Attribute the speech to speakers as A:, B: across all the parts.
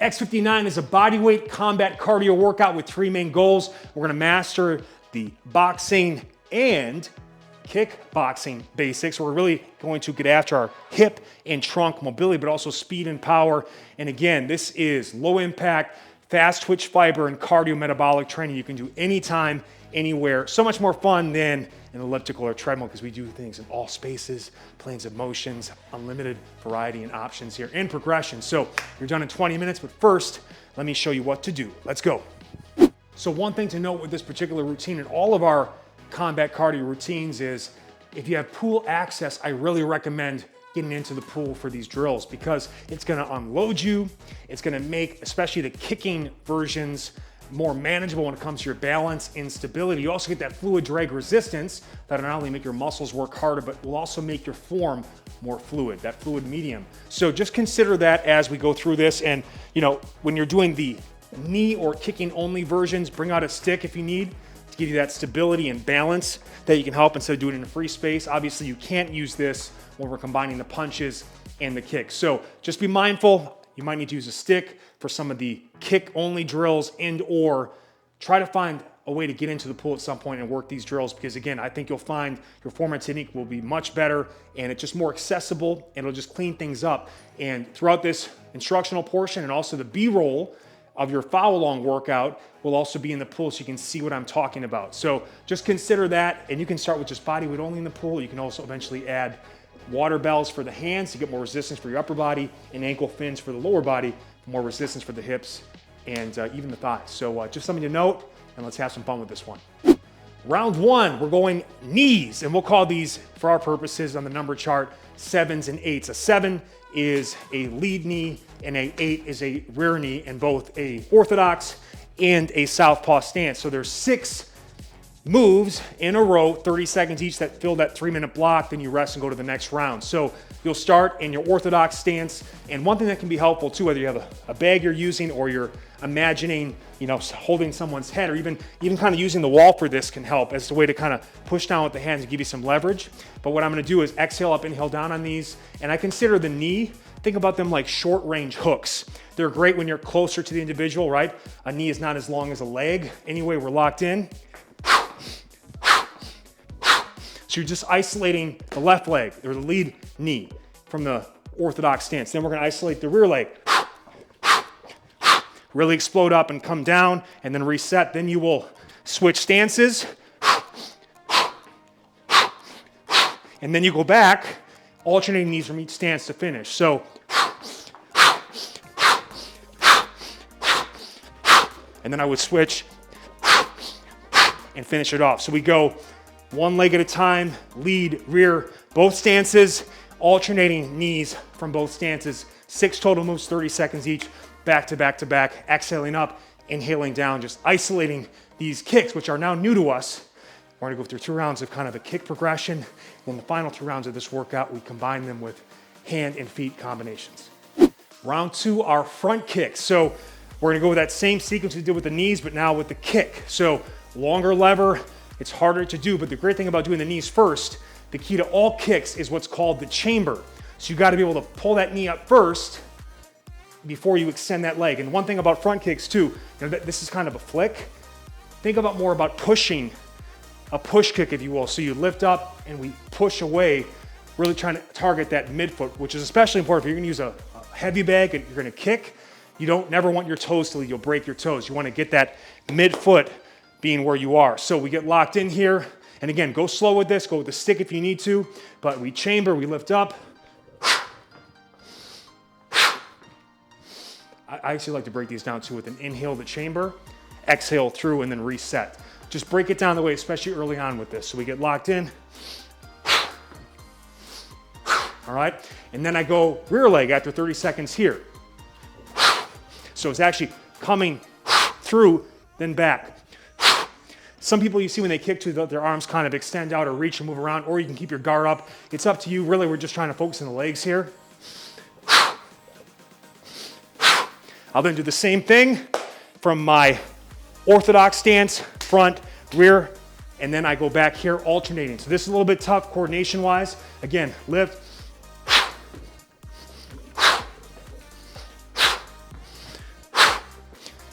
A: X59 is a bodyweight combat cardio workout with 3 main goals. We're gonna master the boxing and kickboxing basics. We're really going to get after our hip and trunk mobility, but also speed and power. And again, this is low impact, fast twitch fiber and cardio metabolic training you can do anytime, anywhere. So much more fun than an elliptical or treadmill because we do things in all spaces, planes of motions, unlimited variety and options here and progression. So you're done in 20 minutes, but first, let me show you what to do. Let's go. So one thing to note with this particular routine and all of our combat cardio routines is if you have pool access, I really recommend getting into the pool for these drills because it's gonna unload you. It's gonna make, especially the kicking versions, more manageable when it comes to your balance and stability. You also get that fluid drag resistance that'll not only make your muscles work harder, but will also make your form more fluid, that fluid medium. So just consider that as we go through this. And when you're doing the knee or kicking only versions, bring out a stick if you need to give you that stability and balance that you can help instead of doing it in a free space. Obviously you can't use this when we're combining the punches and the kicks. So just be mindful. You might need to use a stick for some of the kick-only drills or try to find a way to get into the pool at some point and work these drills because again, I think you'll find your form and technique will be much better and it's just more accessible and it'll just clean things up. And throughout this instructional portion and also the B-roll of your follow-along workout will also be in the pool so you can see what I'm talking about. So just consider that and you can start with just body weight only in the pool. You can also eventually add water bells for the hands to get more resistance for your upper body and ankle fins for the lower body, more resistance for the hips and even the thighs. So just something to note and let's have some fun with this one. Round 1, we're going knees and we'll call these for our purposes on the number chart 7s and 8s. A 7 is a lead knee and a 8 is a rear knee in both a orthodox and a southpaw stance. So there's 6 moves in a row, 30 seconds each that fill that 3-minute block, then you rest and go to the next round. So you'll start in your orthodox stance. And one thing that can be helpful too, whether you have a bag you're using or you're imagining, holding someone's head or even kind of using the wall for this can help as a way to kind of push down with the hands and give you some leverage. But what I'm gonna do is exhale up, inhale down on these. And I consider the knee, think about them like short range hooks. They're great when you're closer to the individual, right? A knee is not as long as a leg. Anyway, we're locked in. So you're just isolating the left leg or the lead knee from the orthodox stance. Then we're gonna isolate the rear leg. Really explode up and come down and then reset. Then you will switch stances. And then you go back, alternating these from each stance to finish. So, and then I would switch and finish it off. So we go one leg at a time, lead, rear, both stances, alternating knees from both stances. 6 total moves, 30 seconds each, back to back to back, exhaling up, inhaling down, just isolating these kicks, which are now new to us. We're gonna go through 2 rounds of kind of a kick progression. Then the final 2 rounds of this workout, we combine them with hand and feet combinations. Round 2 are front kicks. So we're gonna go with that same sequence we did with the knees, but now with the kick. So longer lever, it's harder to do, but the great thing about doing the knees first, the key to all kicks is what's called the chamber. So you gotta be able to pull that knee up first before you extend that leg. And one thing about front kicks too, this is kind of a flick. Think about more about pushing, a push kick if you will. So you lift up and we push away, really trying to target that midfoot, which is especially important if you're gonna use a heavy bag and you're gonna kick. You don't never want your toes to lead, you'll break your toes. You wanna get that midfoot being where you are. So we get locked in here. And again, go slow with this, go with the stick if you need to, but we chamber, we lift up. I actually like to break these down too with an inhale to chamber, exhale through and then reset. Just break it down the way, especially early on with this. So we get locked in. All right, and then I go rear leg after 30 seconds here. So it's actually coming through, then back. Some people you see when they kick to their arms kind of extend out or reach and move around, or you can keep your guard up. It's up to you. Really, we're just trying to focus on the legs here. I'll then do the same thing from my orthodox stance, front, rear, and then I go back here alternating. So this is a little bit tough coordination-wise. Again, lift,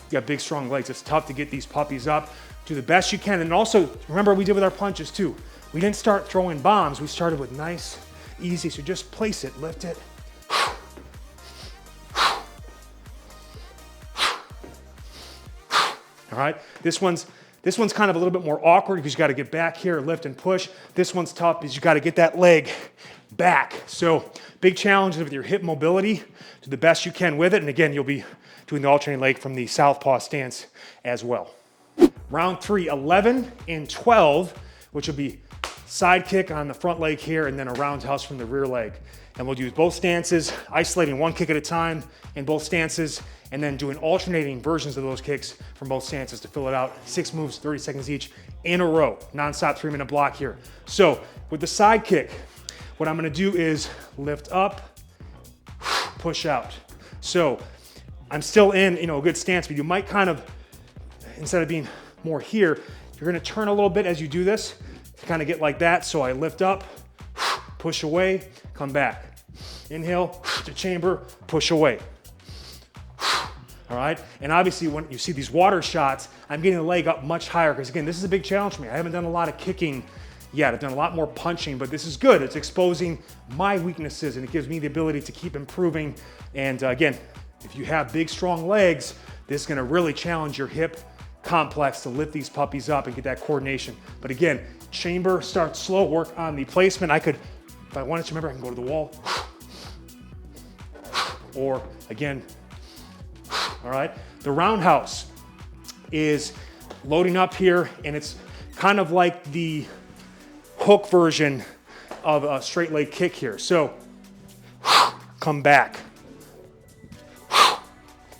A: you got big, strong legs. It's tough to get these puppies up. Do the best you can. And also, remember we did with our punches too. We didn't start throwing bombs. We started with nice, easy. So just place it, lift it. All right, this one's kind of a little bit more awkward because you got to get back here, lift and push. This one's tough because you got to get that leg back. So big challenge with your hip mobility. Do the best you can with it. And again, you'll be doing the alternating leg from the southpaw stance as well. Round 3, 11 and 12, which will be side kick on the front leg here and then a roundhouse from the rear leg. And we'll use both stances, isolating one kick at a time in both stances, and then doing alternating versions of those kicks from both stances to fill it out. 6 moves, 30 seconds each in a row, non-stop 3-minute block here. So with the side kick, what I'm gonna do is lift up, push out. So I'm still in, a good stance, but you might kind of, instead of being more here, you're gonna turn a little bit as you do this to kind of get like that. So I lift up, push away, come back. Inhale to chamber, push away. All right, and obviously when you see these water shots, I'm getting the leg up much higher because again, this is a big challenge for me. I haven't done a lot of kicking yet. I've done a lot more punching, but this is good. It's exposing my weaknesses and it gives me the ability to keep improving. And again, if you have big, strong legs, this is gonna really challenge your hip complex to lift these puppies up and get that coordination. But again, chamber, start slow, work on the placement. I could, if I wanted to, remember, I can go to the wall. Or again, all right? The roundhouse is loading up here and it's kind of like the hook version of a straight leg kick here. So come back,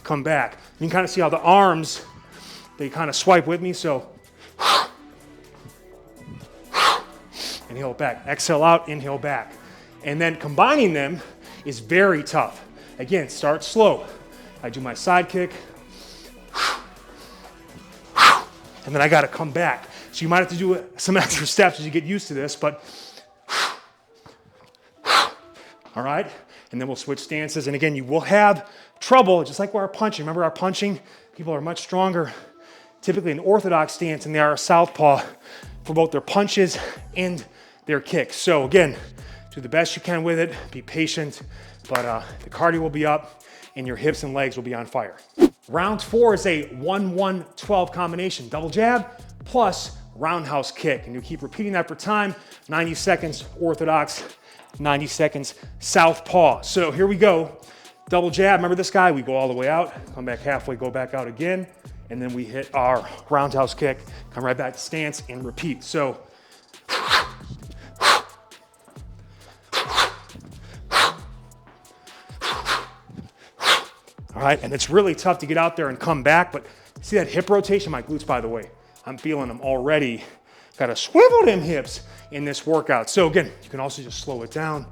A: come back. You can kind of see how the arms, they kind of swipe with me. So inhale back, exhale out, inhale back. And then combining them is very tough. Again, start slow. I do my side kick, and then I gotta come back. So you might have to do some extra steps as you get used to this, but all right? And then we'll switch stances. And again, you will have trouble, just like our punching. Remember our punching? People are much stronger, typically an orthodox stance, and they are a southpaw for both their punches and their kicks. So again, do the best you can with it, be patient, but the cardio will be up and your hips and legs will be on fire. Round 4 is a 1-1-12 combination, double jab plus roundhouse kick. And you keep repeating that for time, 90 seconds orthodox, 90 seconds southpaw. So here we go, double jab, remember this guy? We go all the way out, come back halfway, go back out again, and then we hit our roundhouse kick, come right back to stance and repeat. So all right, and it's really tough to get out there and come back, but see that hip rotation? My glutes, by the way, I'm feeling them already. Gotta swivel them hips in this workout. So again, you can also just slow it down.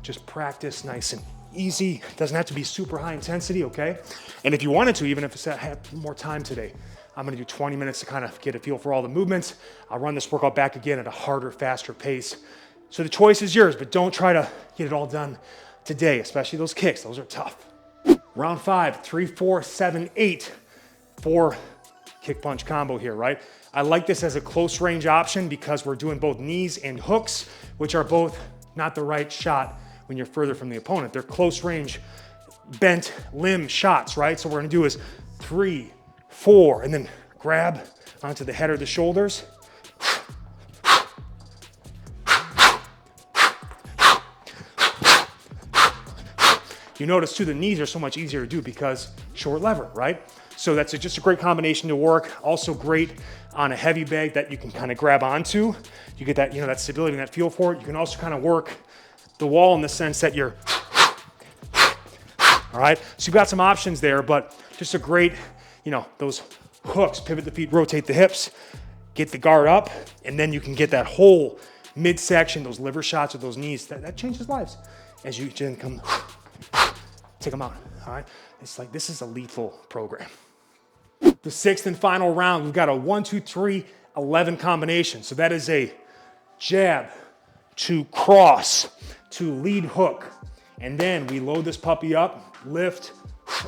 A: Just practice nice and easy. It doesn't have to be super high intensity, okay? And if you wanted to, even if I had more time today, I'm gonna do 20 minutes to kind of get a feel for all the movements. I'll run this workout back again at a harder, faster pace. So the choice is yours, but don't try to get it all done today, especially those kicks. Those are tough. Round 5, 3, 4, 7, 8, 4 kick punch combo here, right? I like this as a close range option because we're doing both knees and hooks, which are both not the right shot when you're further from the opponent. They're close range, bent limb shots, right? So what we're gonna do is 3, 4, and then grab onto the head or the shoulders. You notice too, the knees are so much easier to do because short lever, right? So that's just a great combination to work. Also great on a heavy bag that you can kind of grab onto. You get that, that stability and that feel for it. You can also kind of work the wall in the sense that you're, all right? So you've got some options there, but just a great, those hooks, pivot the feet, rotate the hips, get the guard up, and then you can get that whole midsection, those liver shots with those knees. That changes lives as you then come, take them out, all right? It's like, this is a lethal program. The 6th and final round, we've got a 1, 2, 3, 11 combination. So that is a jab to cross to lead hook. And then we load this puppy up, lift,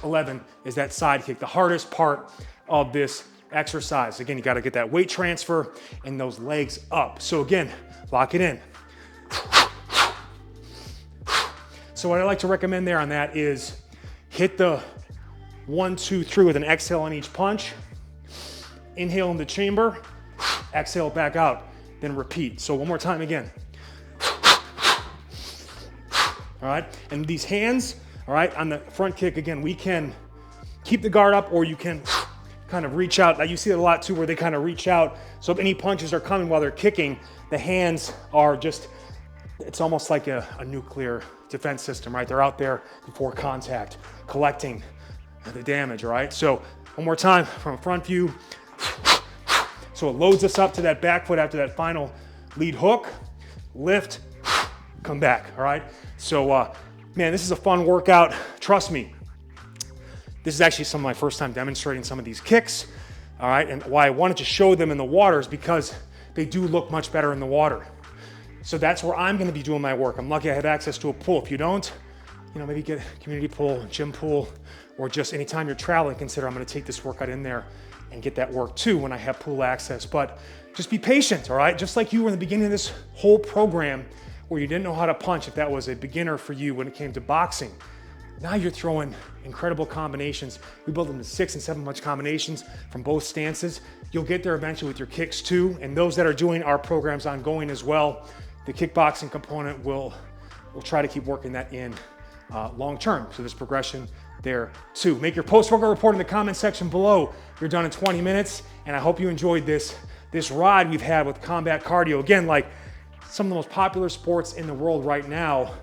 A: 11 is that side kick, the hardest part of this exercise. Again, you got to get that weight transfer and those legs up. So again, lock it in. So what I like to recommend there on that is hit the 1, 2, 3 with an exhale on each punch. Inhale in the chamber, exhale back out, then repeat. So one more time again. All right, and these hands, all right, on the front kick, again, we can keep the guard up or you can kind of reach out. Now you see it a lot too where they kind of reach out. So if any punches are coming while they're kicking, the hands are just, it's almost like a nuclear defense system, right? They're out there before contact, collecting the damage, all right? So one more time from a front view. So it loads us up to that back foot after that final lead hook, lift, come back, all right? So, man, this is a fun workout. Trust me, this is actually some of my first time demonstrating some of these kicks, all right? And why I wanted to show them in the water is because they do look much better in the water. So that's where I'm gonna be doing my work. I'm lucky I have access to a pool. If you don't, you know, maybe get a community pool, gym pool, or just anytime you're traveling, consider I'm gonna take this workout in there and get that work too when I have pool access. But just be patient, all right? Just like you were in the beginning of this whole program where you didn't know how to punch, if that was a beginner for you when it came to boxing. Now you're throwing incredible combinations. We build them to 6 and 7 punch combinations from both stances. You'll get there eventually with your kicks too. And those that are doing our programs ongoing as well, the kickboxing component we'll try to keep working that in long term. So there's progression there too. Make your post-workout report in the comment section below. You're done in 20 minutes. And I hope you enjoyed this ride we've had with combat cardio. Again, like some of the most popular sports in the world right now,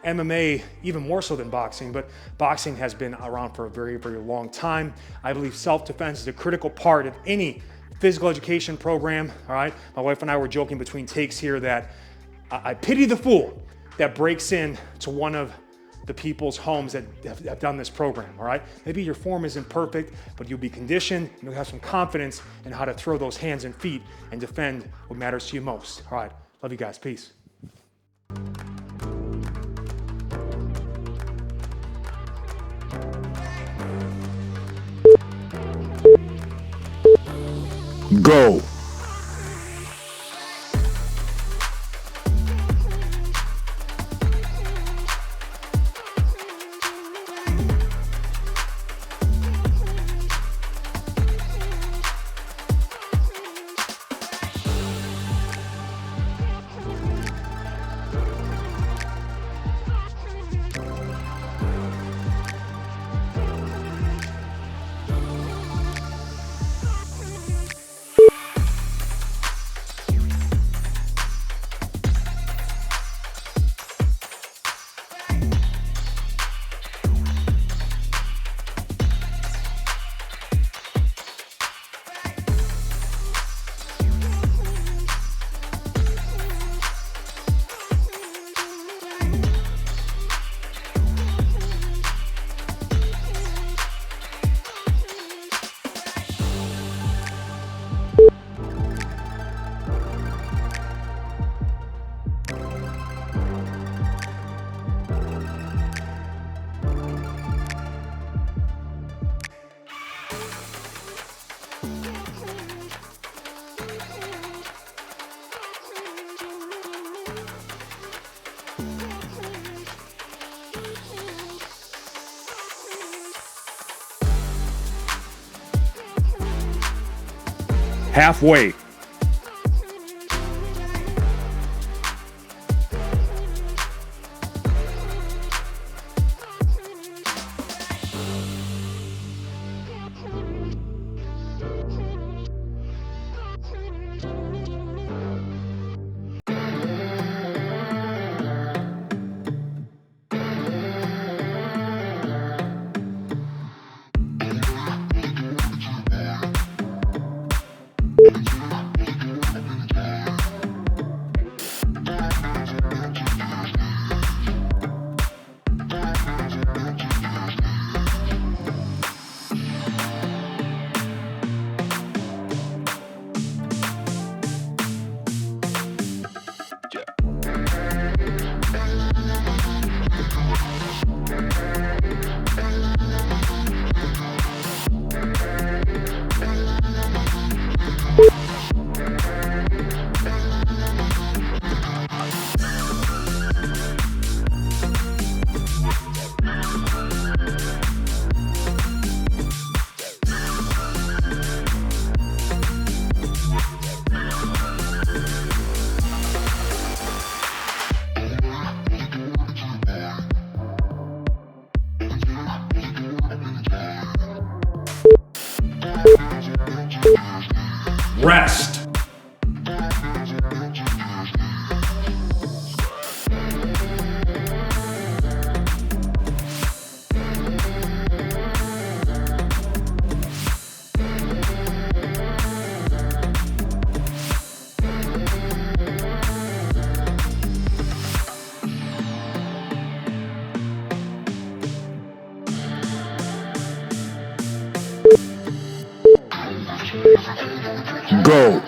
A: MMA even more so than boxing, but boxing has been around for a very, very long time. I believe self-defense is a critical part of any physical education program, all right? My wife and I were joking between takes here that I pity the fool that breaks in to one of the people's homes that have done this program, all right? Maybe your form isn't perfect, but you'll be conditioned and you'll have some confidence in how to throw those hands and feet and defend what matters to you most. All right, love you guys, peace.
B: Go.
A: Halfway. Rest.
B: Go.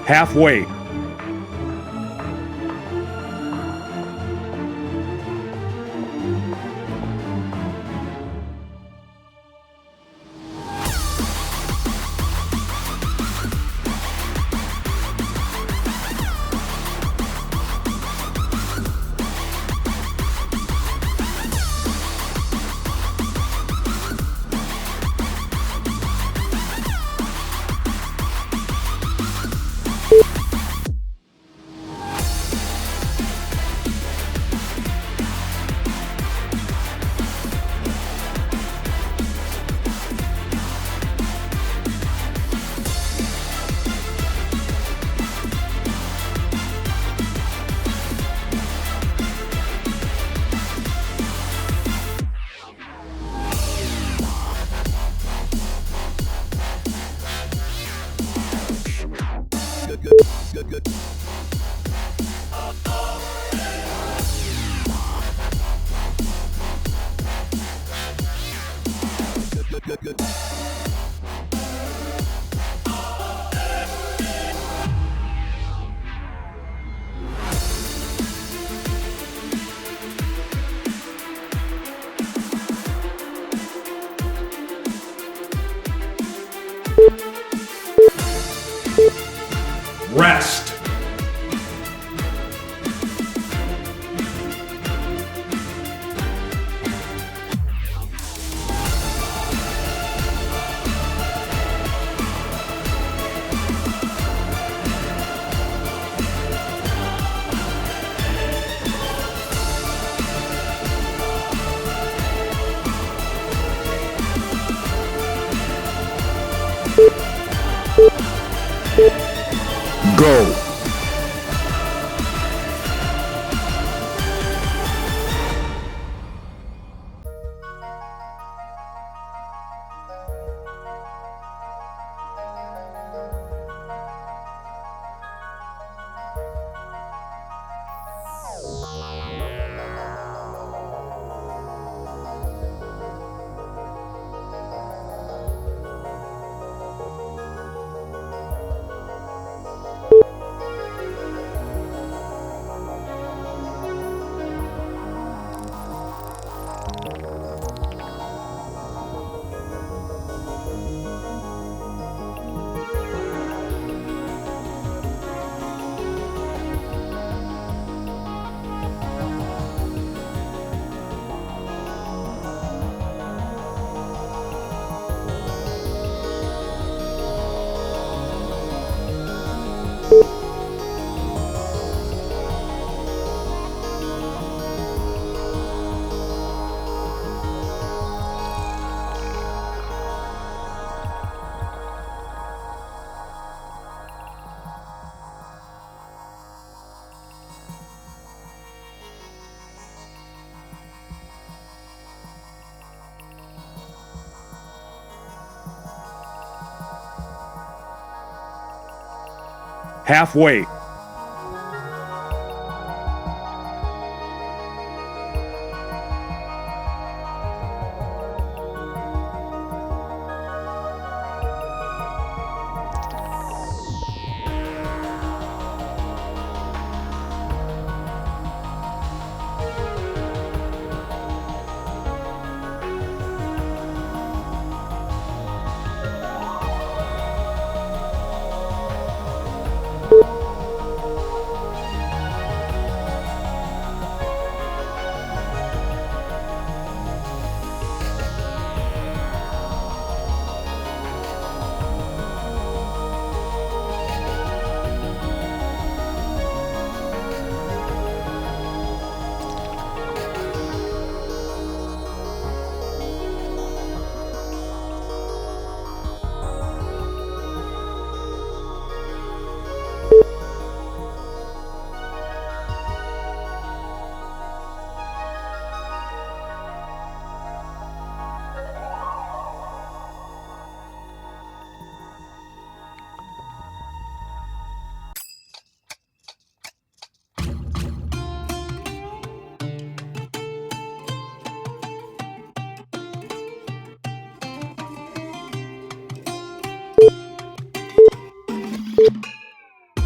A: Halfway. Rest.
B: Go.
A: Halfway.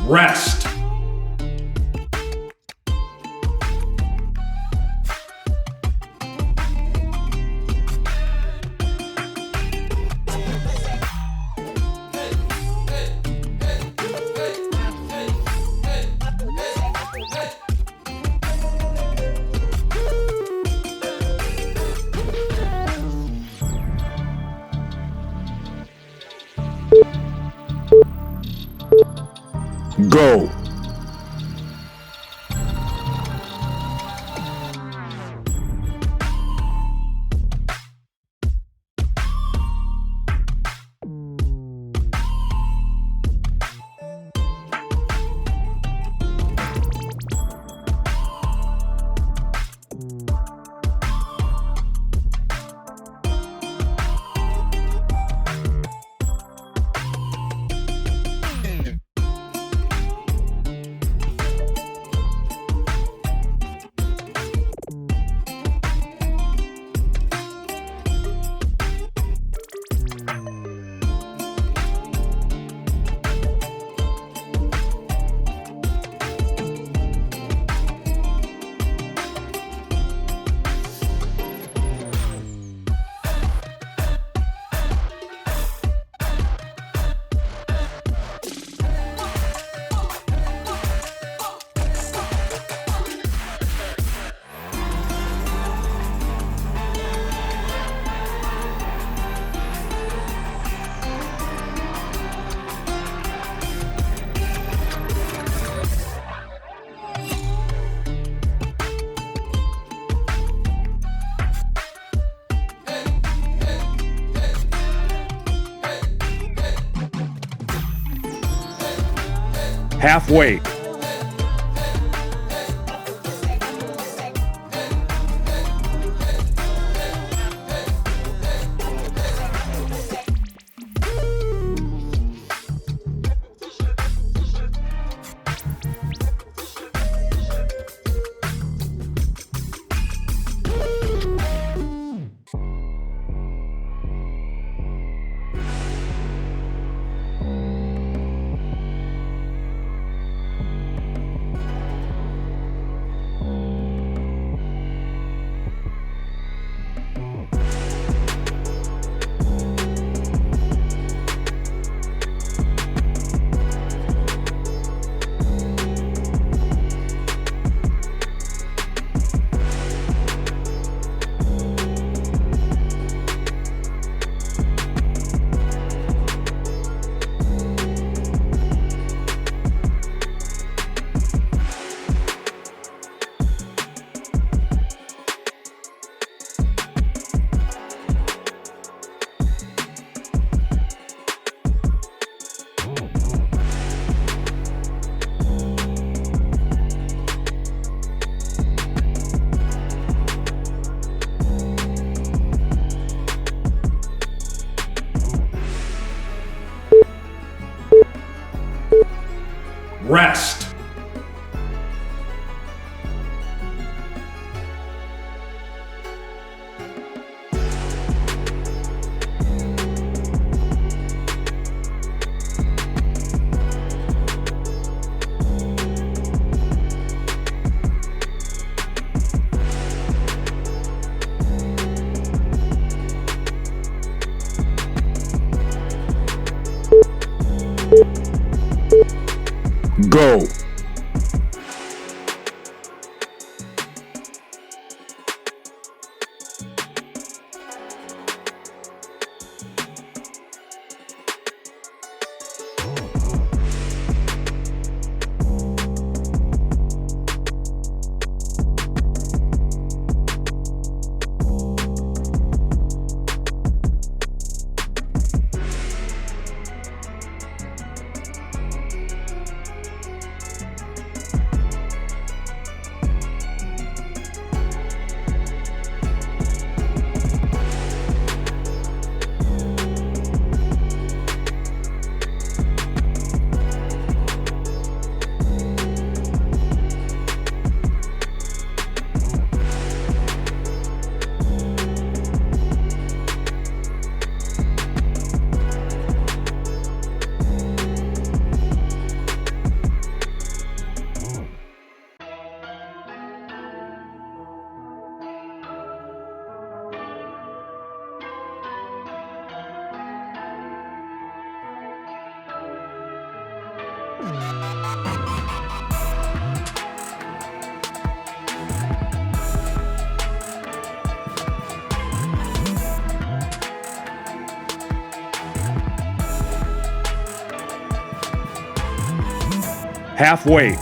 A: Rest.
B: Go.
A: Halfway. Rest.
B: Go. Halfway.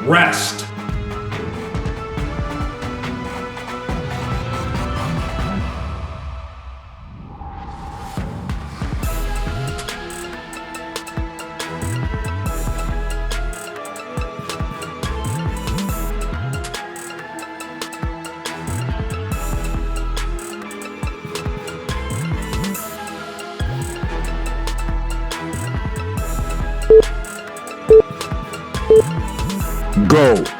A: Rest.
B: Go.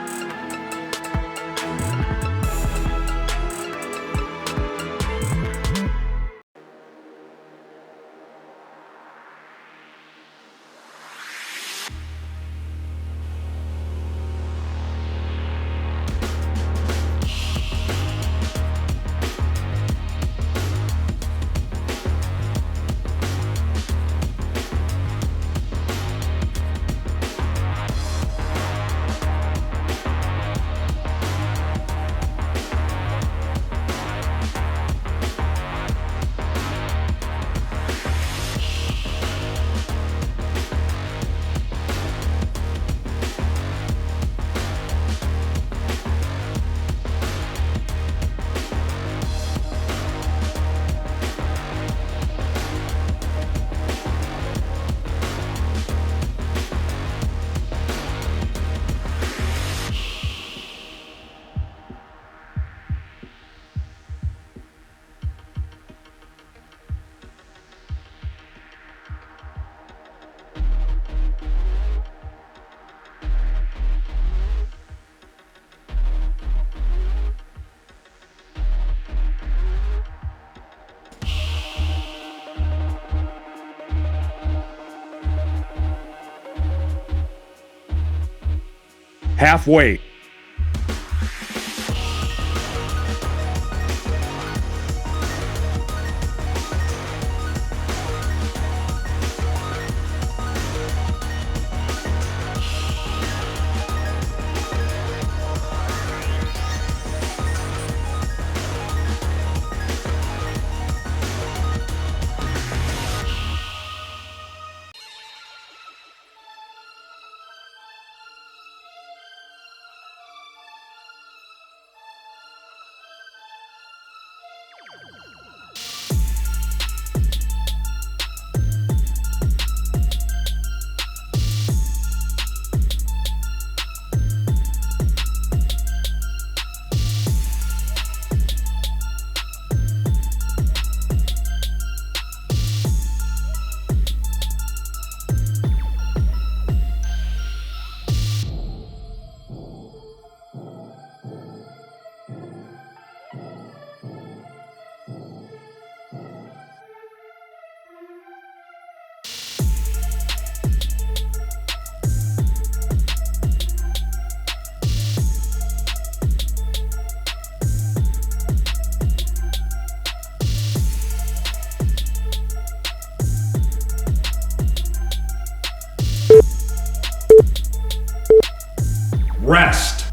B: halfway.
A: Rest.